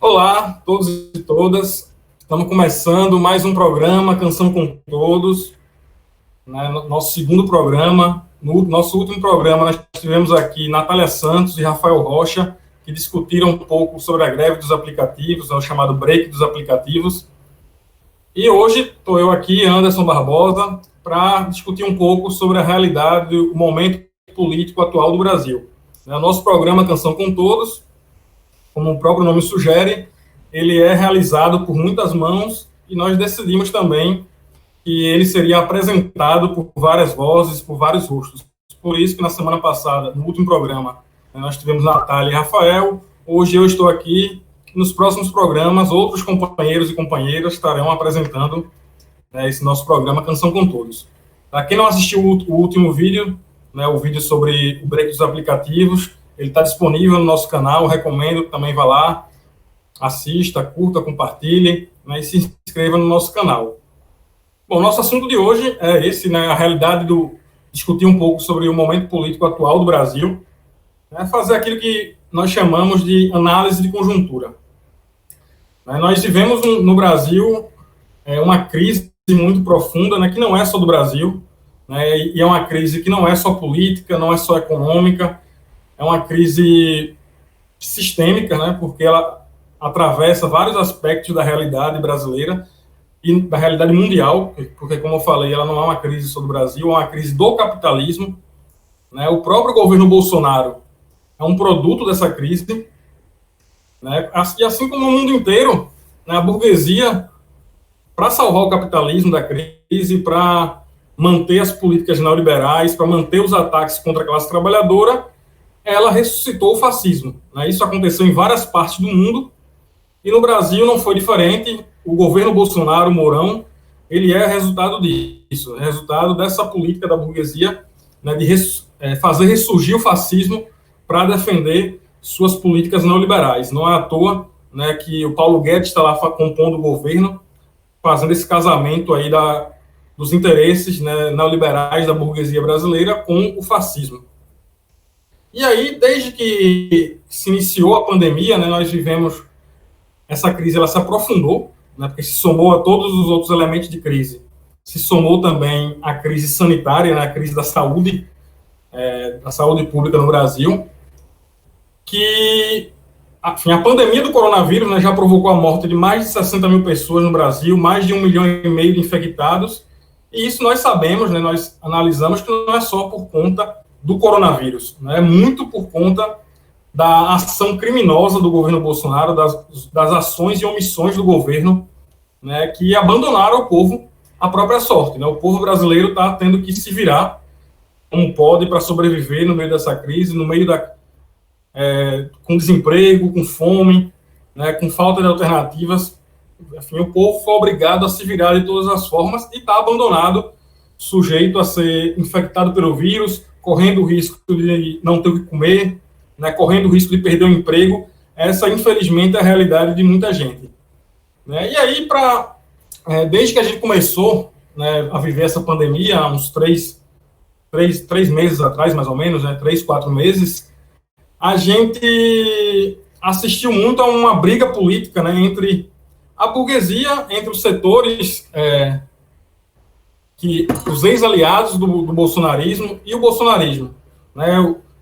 Olá, todos e todas. Estamos começando mais um programa, Canção com Todos, né? Nosso segundo programa. No nosso último programa, nós tivemos aqui Natália Santos e Rafael Rocha, que discutiram um pouco sobre a greve dos aplicativos, o chamado break dos aplicativos. E hoje estou eu aqui, Anderson Barbosa, para discutir um pouco sobre a realidade, o momento político atual do Brasil. O nosso programa Canção com Todos, como o próprio nome sugere, ele é realizado por muitas mãos e nós decidimos também que ele seria apresentado por várias vozes, por vários rostos. Por isso que na semana passada, no último programa, nós tivemos Natália e Rafael. Hoje eu estou aqui. Nos próximos programas, outros companheiros e companheiras estarão apresentando esse nosso programa Canção com Todos. Para quem não assistiu o último vídeo, o vídeo sobre o break dos aplicativos, ele está disponível no nosso canal, eu recomendo que também vá lá, assista, curta, compartilhe, e se inscreva no nosso canal. Bom, nosso assunto de hoje é esse, a realidade discutir um pouco sobre o momento político atual do Brasil, fazer aquilo que nós chamamos de análise de conjuntura. Nós vivemos no Brasil uma crise muito profunda, que não é só do Brasil, e é uma crise que não é só política, não é só econômica, é uma crise sistêmica, porque ela atravessa vários aspectos da realidade brasileira e da realidade mundial, porque, como eu falei, ela não é uma crise só do Brasil, é uma crise do capitalismo. O próprio governo Bolsonaro é um produto dessa crise, e assim como no mundo inteiro, a burguesia, para salvar o capitalismo da crise, para manter as políticas neoliberais, para manter os ataques contra a classe trabalhadora, ela ressuscitou o fascismo. Isso aconteceu em várias partes do mundo, e no Brasil não foi diferente. O governo Bolsonaro, Mourão, ele é resultado disso, é resultado dessa política da burguesia, de fazer ressurgir o fascismo para defender suas políticas neoliberais. Não é à toa que o Paulo Guedes está lá compondo o governo, fazendo esse casamento aí dos interesses neoliberais da burguesia brasileira com o fascismo. E aí, desde que se iniciou a pandemia, nós vivemos essa crise, ela se aprofundou, porque se somou a todos os outros elementos de crise. Se somou também a crise sanitária, a crise da saúde pública no Brasil, que a pandemia do coronavírus já provocou a morte de mais de 60 mil pessoas no Brasil, mais de 1,5 milhão de infectados, e isso nós sabemos, nós analisamos que não é só por conta do coronavírus, é muito por conta da ação criminosa do governo Bolsonaro, das ações e omissões do governo, que abandonaram o povo à própria sorte. O povo brasileiro está tendo que se virar como pode para sobreviver no meio dessa crise, no meio com desemprego, com fome, com falta de alternativas. Enfim, o povo foi obrigado a se virar de todas as formas e está abandonado, sujeito a ser infectado pelo vírus, correndo o risco de não ter o que comer, correndo o risco de perder o emprego. Essa, infelizmente, é a realidade de muita gente. E aí, desde que a gente começou a viver essa pandemia, há uns três meses atrás, mais ou menos, 3, 4 meses, a gente assistiu muito a uma briga política entre a burguesia, entre os setores, os ex-aliados do bolsonarismo e o bolsonarismo.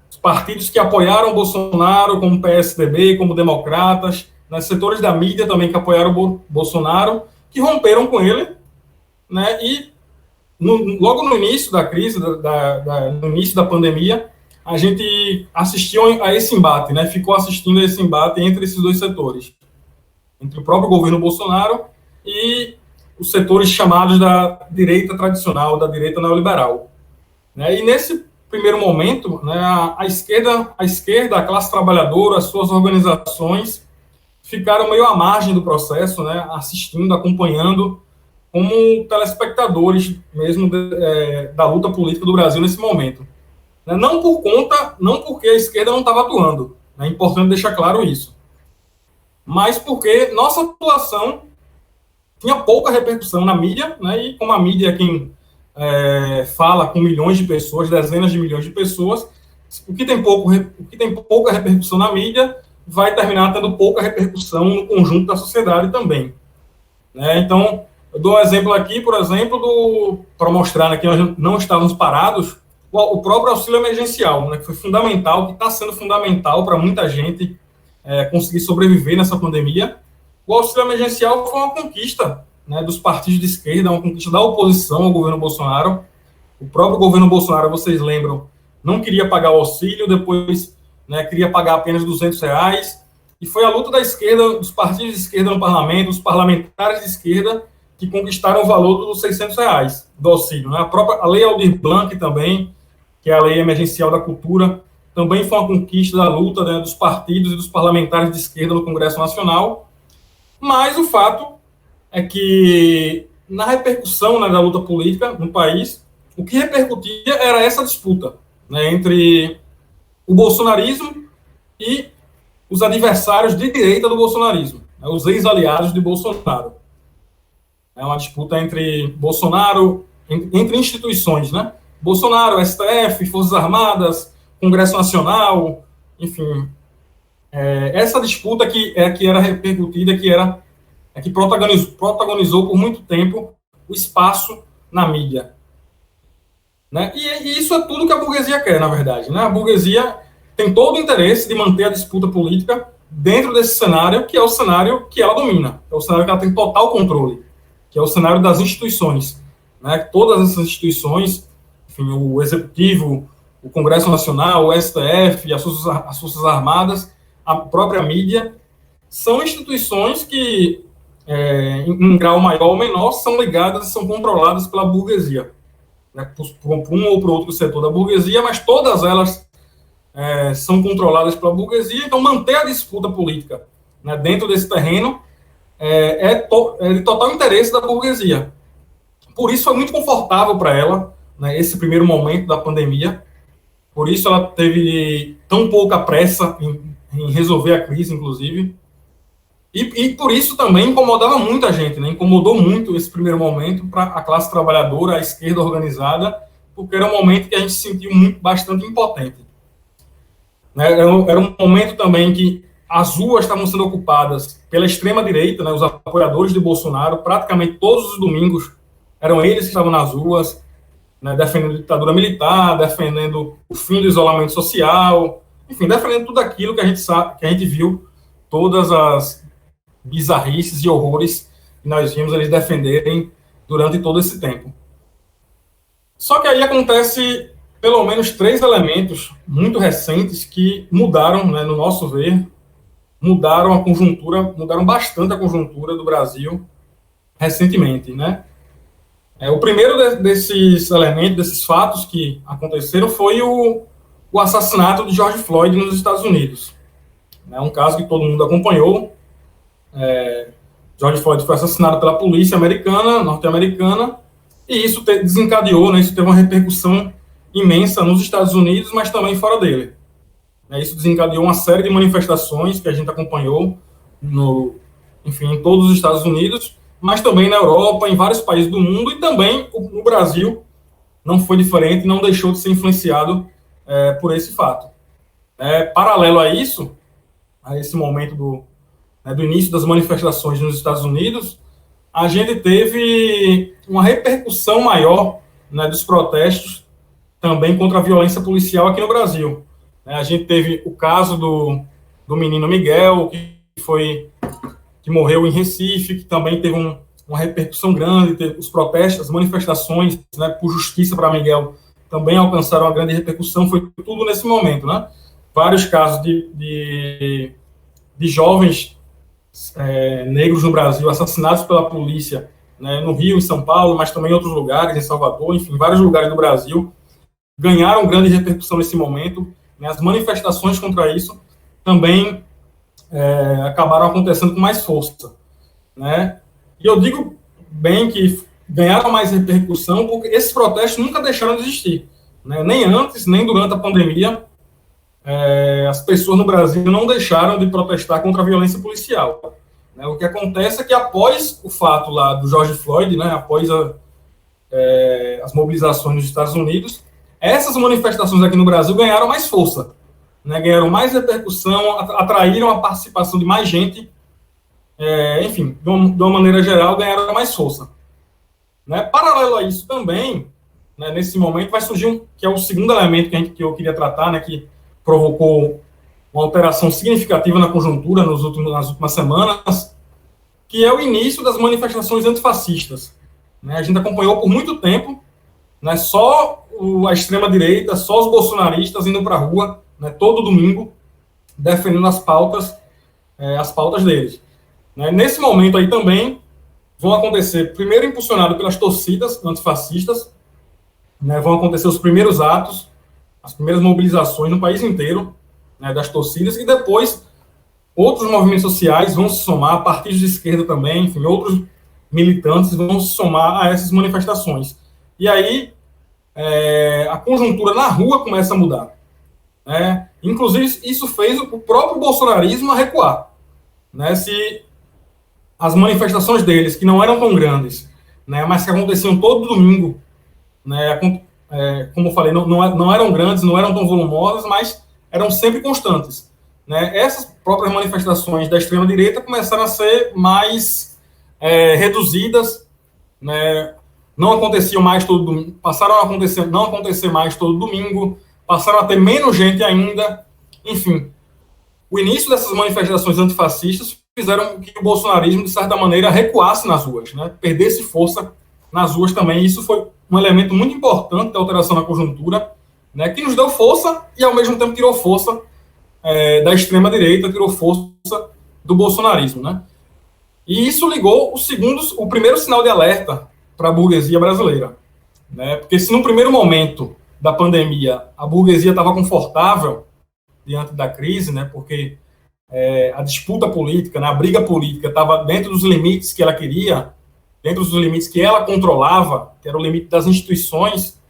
Os partidos que apoiaram o Bolsonaro, como PSDB, como democratas, setores da mídia também que apoiaram o Bolsonaro, que romperam com ele, e logo no início da crise, no início da pandemia, a gente assistiu a esse embate, ficou assistindo a esse embate entre esses dois setores, entre o próprio governo Bolsonaro e os setores chamados da direita tradicional, da direita neoliberal. E nesse primeiro momento, a esquerda, a classe trabalhadora, as suas organizações ficaram meio à margem do processo, assistindo, acompanhando, como telespectadores mesmo da luta política do Brasil nesse momento. Não porque a esquerda não estava atuando, é importante deixar claro isso, mas porque nossa atuação tinha pouca repercussão na mídia, e como a mídia é quem fala com milhões de pessoas, dezenas de milhões de pessoas, o que tem pouca repercussão na mídia vai terminar tendo pouca repercussão no conjunto da sociedade também. Né? Então, eu dou um exemplo aqui, por exemplo, para mostrar, né, que nós não estávamos parados, o próprio auxílio emergencial, né, que foi fundamental, que está sendo fundamental para muita gente conseguir sobreviver nessa pandemia. O auxílio emergencial foi uma conquista, né, dos partidos de esquerda, uma conquista da oposição ao governo Bolsonaro. O próprio governo Bolsonaro, vocês lembram, não queria pagar o auxílio, depois, né, queria pagar apenas R$ 200, e foi a luta da esquerda, dos partidos de esquerda no parlamento, dos parlamentares de esquerda, que conquistaram o valor dos R$ 600 do auxílio. Né? A Lei Aldir Blanc também, que é a Lei Emergencial da Cultura, também foi uma conquista da luta, né, dos partidos e dos parlamentares de esquerda no Congresso Nacional. Mas o fato é que, na repercussão, né, da luta política no país, o que repercutia era essa disputa, né, entre o bolsonarismo e os adversários de direita do bolsonarismo, né, os ex-aliados de Bolsonaro. É uma disputa entre Bolsonaro, entre instituições, né? Bolsonaro, STF, Forças Armadas, Congresso Nacional, enfim. Essa disputa que era repercutida, que protagonizou por muito tempo o espaço na mídia. Né? E isso é tudo que a burguesia quer, na verdade. Né? A burguesia tem todo o interesse de manter a disputa política dentro desse cenário, que é o cenário que ela domina, é o cenário que ela tem total controle, que é o cenário das instituições. Né? Todas essas instituições, enfim, o Executivo, o Congresso Nacional, o STF, as Forças Armadas, a própria mídia, são instituições que, em grau maior ou menor, são ligadas e são controladas pela burguesia. Né? Por um ou por outro setor da burguesia, mas todas elas são controladas pela burguesia. Então, manter a disputa política, né, dentro desse terreno é de total interesse da burguesia. Por isso, foi muito confortável para ela, né, esse primeiro momento da pandemia. Por isso, ela teve tão pouca pressa em resolver a crise, inclusive. E por isso também incomodava muito a gente, né? Incomodou muito esse primeiro momento para a classe trabalhadora, a esquerda organizada, porque era um momento que a gente se sentiu bastante impotente. Né? Era um momento também que as ruas estavam sendo ocupadas pela extrema-direita, né? Os apoiadores de Bolsonaro, praticamente todos os domingos, eram eles que estavam nas ruas, né? Defendendo a ditadura militar, defendendo o fim do isolamento social, enfim, defendendo tudo aquilo que a gente sabe, que a gente viu, todas as bizarrices e horrores que nós vimos eles defenderem durante todo esse tempo. Só que aí acontece pelo menos 3 elementos muito recentes que mudaram, né, no nosso ver, mudaram bastante a conjuntura do Brasil recentemente, né? O primeiro desses elementos, desses fatos que aconteceram foi o assassinato de George Floyd nos Estados Unidos. É um caso que todo mundo acompanhou. George Floyd foi assassinado pela polícia norte-americana, e isso desencadeou, né, isso teve uma repercussão imensa nos Estados Unidos, mas também fora dele. Isso desencadeou uma série de manifestações que a gente acompanhou, em todos os Estados Unidos, mas também na Europa, em vários países do mundo, e também no Brasil não foi diferente, não deixou de ser influenciado por esse fato. Paralelo a isso, a esse momento do início das manifestações nos Estados Unidos, a gente teve uma repercussão maior, né, dos protestos também contra a violência policial aqui no Brasil. A gente teve o caso do menino Miguel, que morreu em Recife, que também teve uma repercussão grande, teve os protestos, as manifestações, né, por justiça para Miguel também alcançaram uma grande repercussão, foi tudo nesse momento, né? Vários casos de jovens negros no Brasil assassinados pela polícia, né, no Rio, em São Paulo, mas também em outros lugares, em Salvador, enfim, vários lugares do Brasil, ganharam grande repercussão nesse momento, né? As manifestações contra isso também acabaram acontecendo com mais força, né? E eu digo bem que ganharam mais repercussão porque esses protestos nunca deixaram de existir, né? Nem antes, nem durante a pandemia, as pessoas no Brasil não deixaram de protestar contra a violência policial. Né? O que acontece é que após o fato lá do George Floyd, né, após as mobilizações nos Estados Unidos, essas manifestações aqui no Brasil ganharam mais força. né, ganharam mais repercussão, atraíram a participação de mais gente, enfim, de uma maneira geral, ganharam mais força. Né? Paralelo a isso também, né, nesse momento, vai surgir que é o segundo elemento que eu queria tratar, né, que provocou uma alteração significativa na conjuntura nas últimas semanas, que é o início das manifestações antifascistas. Né? A gente acompanhou por muito tempo, né, só a extrema-direita, só os bolsonaristas indo para a rua, né, todo domingo, defendendo as pautas deles. Né? Nesse momento aí também vão acontecer, primeiro impulsionado pelas torcidas antifascistas, né, vão acontecer os primeiros atos, as primeiras mobilizações no país inteiro, né, das torcidas, e depois outros movimentos sociais vão se somar, partidos de esquerda também, enfim, outros militantes vão se somar a essas manifestações. E aí a conjuntura na rua começa a mudar. Né? Inclusive, isso fez o próprio bolsonarismo a recuar. Né? Se as manifestações deles, que não eram tão grandes, né, mas que aconteciam todo domingo, né, como eu falei, não eram grandes, não eram tão volumosas, mas eram sempre constantes. Né? Essas próprias manifestações da extrema-direita começaram a ser mais reduzidas, né? Não aconteciam mais todo domingo, passaram a não acontecer mais todo domingo, passaram a ter menos gente ainda, enfim. O início dessas manifestações antifascistas fizeram que o bolsonarismo, de certa maneira, recuasse nas ruas, né? Perdesse força nas ruas também. Isso foi um elemento muito importante da alteração na conjuntura, né? Que nos deu força e, ao mesmo tempo, tirou força da extrema-direita, tirou força do bolsonarismo, né? E isso ligou o primeiro sinal de alerta para a burguesia brasileira, né? Porque se no primeiro momento da pandemia a burguesia estava confortável diante da crise, né? Porque a disputa política, né, a briga política estava dentro dos limites que ela queria, dentro dos limites que ela controlava, que era o limite das instituições.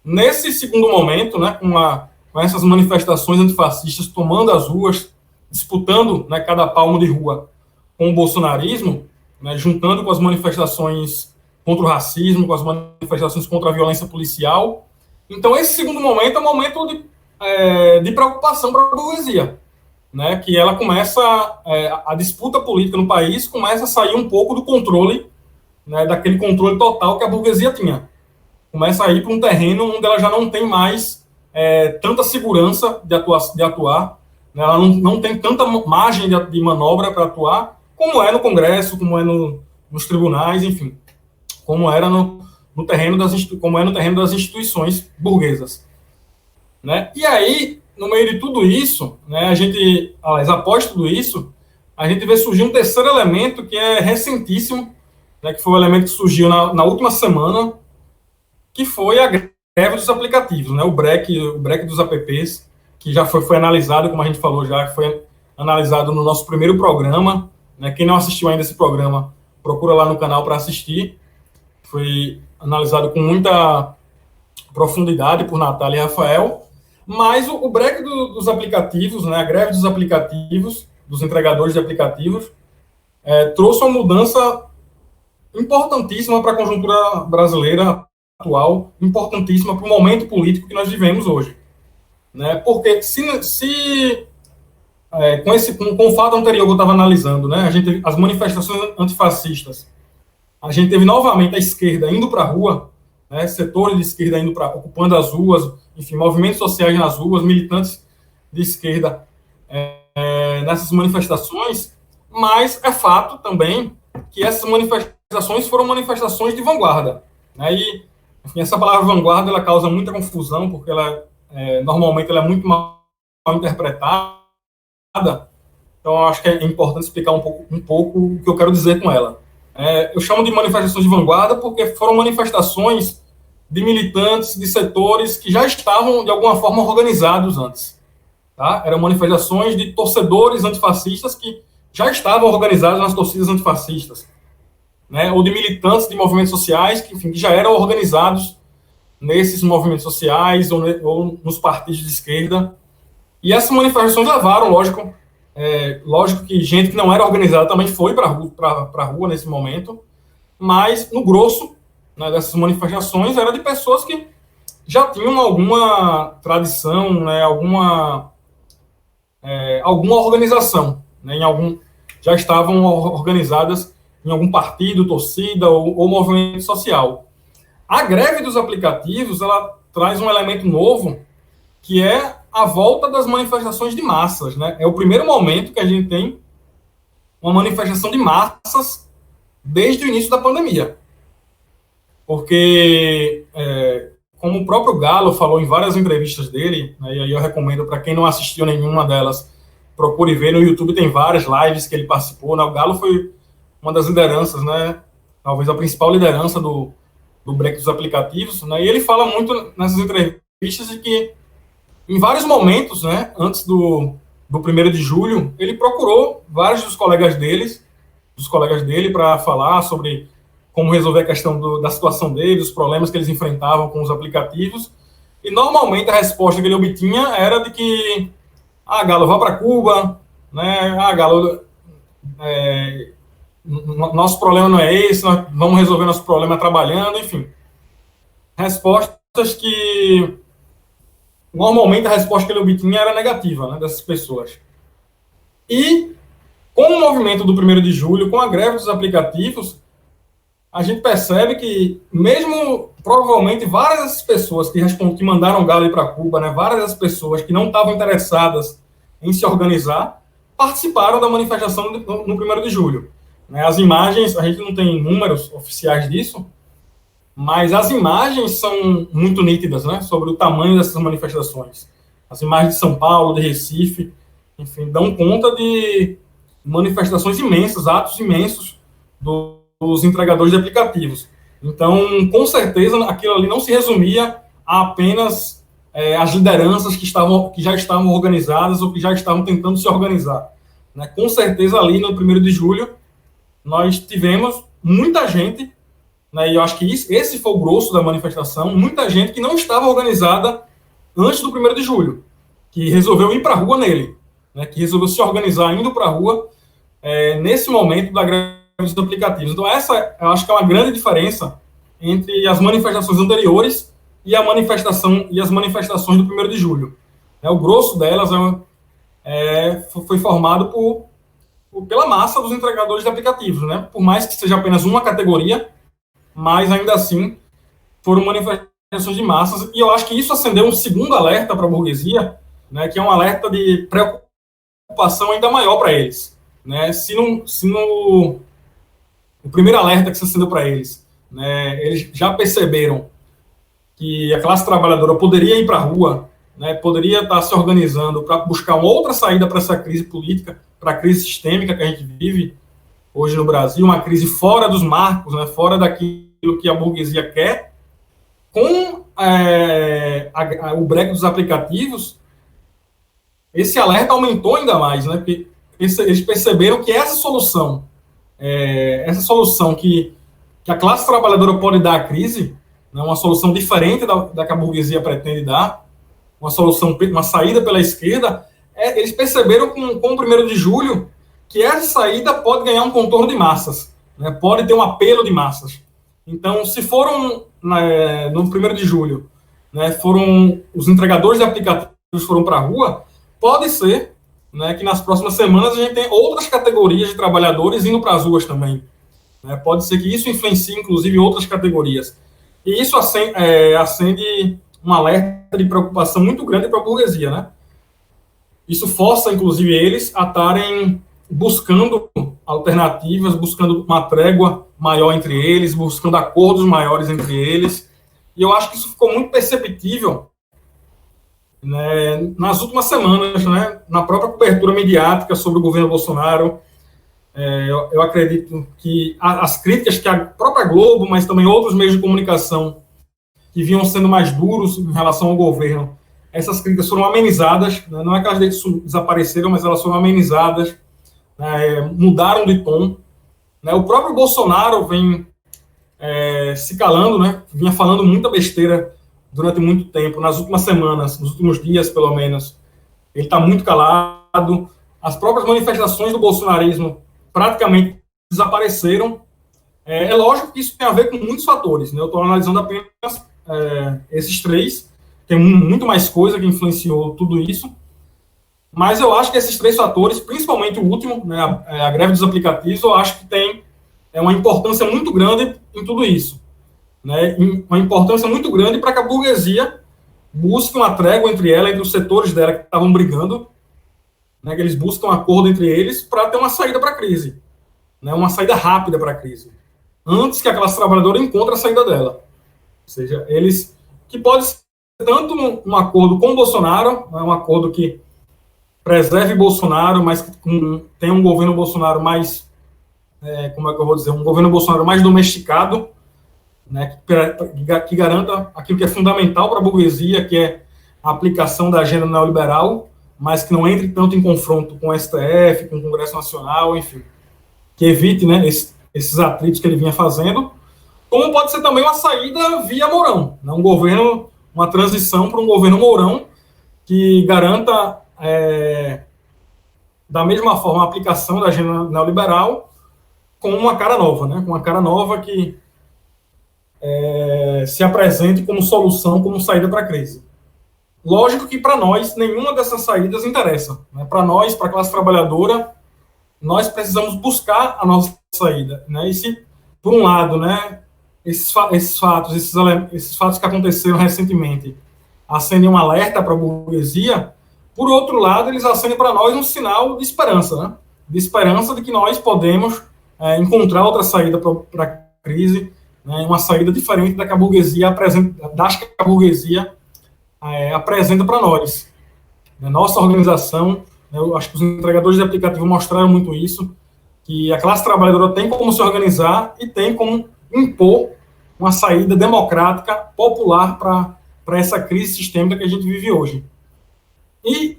Nesse segundo momento, né, com essas manifestações antifascistas tomando as ruas, disputando, né, cada palmo de rua com o bolsonarismo, né, juntando com as manifestações contra o racismo, com as manifestações contra a violência policial. Então, esse segundo momento é um momento de preocupação para a burguesia, né, que ela começa, a disputa política no país começa a sair um pouco do controle, né, daquele controle total que a burguesia tinha. Começa a ir para um terreno onde ela já não tem mais tanta segurança de atuar, né, ela não tem tanta margem de manobra para atuar, como é no Congresso, como é nos tribunais, enfim, como era no terreno das instituições burguesas. Né? E aí, no meio de tudo isso, né, após tudo isso, a gente vê surgir um terceiro elemento que é recentíssimo, né, que foi o elemento que surgiu na última semana, que foi a greve dos aplicativos, né, o break dos apps, que já foi analisado, como a gente falou já, foi analisado no nosso primeiro programa. Né, quem não assistiu ainda esse programa, procura lá no canal para assistir. Foi analisado com muita profundidade por Natália e Rafael. Mas o break dos aplicativos, né, a greve dos aplicativos, dos entregadores de aplicativos, trouxe uma mudança importantíssima para a conjuntura brasileira atual, importantíssima para o momento político que nós vivemos hoje. Né? Porque com o fato anterior que eu estava analisando, né, a gente teve as manifestações antifascistas, a gente teve novamente a esquerda indo para a rua, né, setores de esquerda ocupando as ruas, enfim, movimentos sociais nas ruas, militantes de esquerda nessas manifestações, mas é fato também que essas manifestações foram manifestações de vanguarda. Né, e, enfim, essa palavra vanguarda ela causa muita confusão, porque normalmente ela é muito mal interpretada, então eu acho que é importante explicar um pouco o que eu quero dizer com ela. Eu chamo de manifestações de vanguarda porque foram manifestações de militantes, de setores que já estavam, de alguma forma, organizados antes. Tá? Eram manifestações de torcedores antifascistas que já estavam organizados nas torcidas antifascistas. Né? Ou de militantes de movimentos sociais que, enfim, que já eram organizados nesses movimentos sociais ou nos partidos de esquerda. E essas manifestações levaram, lógico que gente que não era organizada também foi para a rua nesse momento, mas no grosso, né, dessas manifestações era de pessoas que já tinham alguma tradição, né, alguma alguma organização, né, já estavam organizadas em algum partido, torcida ou movimento social. A greve dos aplicativos, ela traz um elemento novo, que é a volta das manifestações de massas, né? É o primeiro momento que a gente tem uma manifestação de massas desde o início da pandemia. Porque, como o próprio Galo falou em várias entrevistas dele, né, e aí eu recomendo para quem não assistiu nenhuma delas, procure ver, no YouTube tem várias lives que ele participou, né? O Galo foi uma das lideranças, né? Talvez a principal liderança do break dos aplicativos, né? E ele fala muito nessas entrevistas de que em vários momentos, né, antes do 1º de julho, ele procurou vários dos colegas dele para falar sobre como resolver a questão da situação deles, os problemas que eles enfrentavam com os aplicativos, e normalmente a resposta que ele obtinha era de que, Galo, vá para Cuba, né, Galo, nosso problema não é esse, nós vamos resolver nosso problema trabalhando, enfim. Respostas que, normalmente, a resposta que ele obtinha era negativa, né, dessas pessoas. E, com o movimento do 1º de julho, com a greve dos aplicativos, a gente percebe que, mesmo, provavelmente, várias pessoas que mandaram Galo ir para Cuba, né, várias das pessoas que não estavam interessadas em se organizar, participaram da manifestação no 1º de julho. As imagens, a gente não tem números oficiais disso, mas as imagens são muito nítidas, né, sobre o tamanho dessas manifestações. As imagens de São Paulo, de Recife, enfim, dão conta de manifestações imensas, atos imensos dos entregadores de aplicativos. Então, com certeza, aquilo ali não se resumia a apenas as lideranças que já estavam organizadas ou que já estavam tentando se organizar. Né? Com certeza, ali no 1º de julho, nós tivemos muita gente, né, e eu acho que esse foi o grosso da manifestação, muita gente que não estava organizada antes do 1º de julho, que resolveu ir para a rua nele, né, que resolveu se organizar indo para a rua nesse momento da greve dos aplicativos. Então, essa eu acho que é uma grande diferença entre as manifestações anteriores e as manifestações do 1º de julho. O grosso delas foi formado pela massa dos entregadores de aplicativos, né? Por mais que seja apenas uma categoria, mas ainda assim foram manifestações de massas, e eu acho que isso acendeu um segundo alerta para a burguesia, né, que é um alerta de preocupação ainda maior para eles. Né? Se no o primeiro alerta que se acendeu para eles, né, eles já perceberam que a classe trabalhadora poderia ir para a rua, né, poderia estar se organizando para buscar uma outra saída para essa crise política, para a crise sistêmica que a gente vive hoje no Brasil, uma crise fora dos marcos, né, fora daquilo que a burguesia quer. Com o break dos aplicativos, esse alerta aumentou ainda mais, né, porque eles perceberam que essa solução que a classe trabalhadora pode dar à crise, né, uma solução diferente da que a burguesia pretende dar, uma saída pela esquerda, eles perceberam com o 1º de julho que essa saída pode ganhar um contorno de massas, né, pode ter um apelo de massas. Então, se foram, no 1º de julho, né, foram os entregadores de aplicativos foram para a rua, pode ser, né, que nas próximas semanas a gente tem outras categorias de trabalhadores indo para as ruas também. Né? Pode ser que isso influencie, inclusive, outras categorias. E isso acende um alerta de preocupação muito grande para a burguesia. Né? Isso força, inclusive, eles a estarem buscando alternativas, buscando uma trégua maior entre eles, buscando acordos maiores entre eles. E eu acho que isso ficou muito perceptível, né, nas últimas semanas, né, na própria cobertura mediática sobre o governo Bolsonaro. Eu acredito que as críticas que a própria Globo, mas também outros meios de comunicação que vinham sendo mais duros em relação ao governo, essas críticas foram amenizadas, né, não é que elas desapareceram, mas elas foram amenizadas, mudaram de tom. Né, o próprio Bolsonaro vem se calando, né, vinha falando muita besteira durante muito tempo, nas últimas semanas, nos últimos dias, pelo menos. Ele está muito calado. As próprias manifestações do bolsonarismo praticamente desapareceram. É lógico que isso tem a ver com muitos fatores, né? Eu estou analisando apenas esses três. Tem muito mais coisa que influenciou tudo isso. Mas eu acho que esses 3 fatores, principalmente o último, né, a greve dos aplicativos, eu acho que tem uma importância muito grande em tudo isso. Né, uma importância muito grande para que a burguesia busque uma trégua entre ela, entre os setores dela que estavam brigando, né, que eles buscam um acordo entre eles para ter uma saída para a crise, né, uma saída rápida para a crise, antes que a classe trabalhadora encontre a saída dela. Ou seja, eles, que pode ser tanto um acordo com o Bolsonaro, né, um acordo que preserve Bolsonaro, mas que tenha um governo Bolsonaro mais, como é que eu vou dizer, um governo Bolsonaro mais domesticado, né, que garanta aquilo que é fundamental para a burguesia, que é a aplicação da agenda neoliberal, mas que não entre tanto em confronto com o STF, com o Congresso Nacional, enfim, que evite, né, esses atritos que ele vinha fazendo, como pode ser também uma saída via Mourão, né, um governo, uma transição para um governo Mourão que garanta, da mesma forma, a aplicação da agenda neoliberal com uma cara nova, né, com uma cara nova que se apresente como solução, como saída para a crise. Lógico que para nós nenhuma dessas saídas interessa, né? Para nós, para a classe trabalhadora, nós precisamos buscar a nossa saída, né? E se, por um lado, né, esses fatos que aconteceram recentemente acendem um alerta para a burguesia, por outro lado, eles acendem para nós um sinal de esperança, né? De esperança de que nós podemos encontrar outra saída para a crise, né? Uma saída diferente da que a burguesia apresenta para nós. Nossa organização, eu acho que os entregadores de aplicativo mostraram muito isso, que a classe trabalhadora tem como se organizar e tem como impor uma saída democrática, popular para essa crise sistêmica que a gente vive hoje. E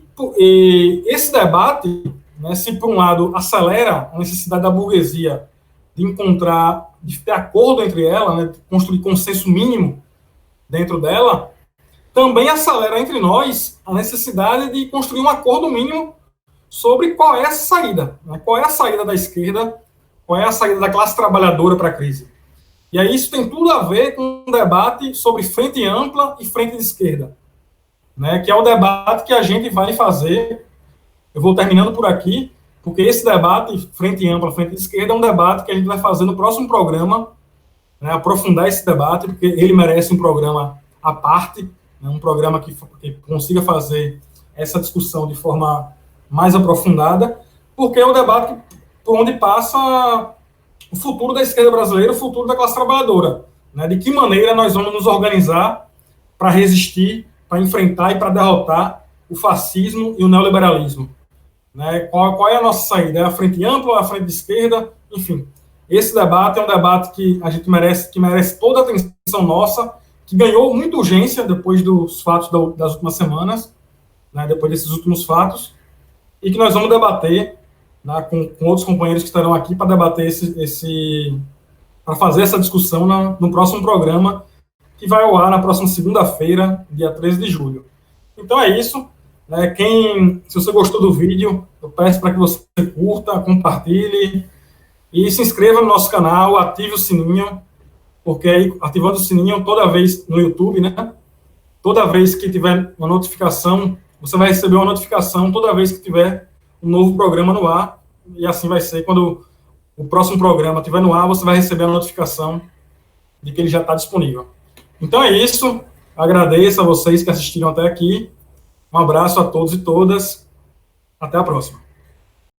esse debate, né, se por um lado acelera a necessidade da burguesia de ter acordo entre ela, né, de construir consenso mínimo dentro dela, também acelera entre nós a necessidade de construir um acordo mínimo sobre qual é essa saída, né? Qual é a saída da esquerda, qual é a saída da classe trabalhadora para a crise. E aí isso tem tudo a ver com um debate sobre frente ampla e frente de esquerda, né? Que é o debate que a gente vai fazer. Eu vou terminando por aqui, porque esse debate, frente ampla, frente de esquerda, é um debate que a gente vai fazer no próximo programa, né? Aprofundar esse debate, porque ele merece um programa à parte, um programa que consiga fazer essa discussão de forma mais aprofundada, porque é o debate por onde passa o futuro da esquerda brasileira, o futuro da classe trabalhadora, né? De que maneira nós vamos nos organizar para resistir, para enfrentar e para derrotar o fascismo e o neoliberalismo, né? Qual é a nossa saída? É a frente ampla ou a frente de esquerda? Enfim, esse debate é um debate que a gente merece toda a atenção nossa, que ganhou muita urgência depois dos fatos das últimas semanas, né, depois desses últimos fatos, e que nós vamos debater, né, com outros companheiros que estarão aqui para debater para fazer essa discussão no próximo programa, que vai ao ar na próxima segunda-feira, dia 13 de julho. Então é isso. Né, se você gostou do vídeo, eu peço para que você curta, compartilhe e se inscreva no nosso canal, ative o sininho, porque aí, ativando o sininho toda vez no YouTube, né? Toda vez que tiver uma notificação, você vai receber uma notificação toda vez que tiver um novo programa no ar, e assim vai ser. Quando o próximo programa estiver no ar, você vai receber a notificação de que ele já está disponível. Então é isso. Agradeço a vocês que assistiram até aqui. Um abraço a todos e todas. Até a próxima.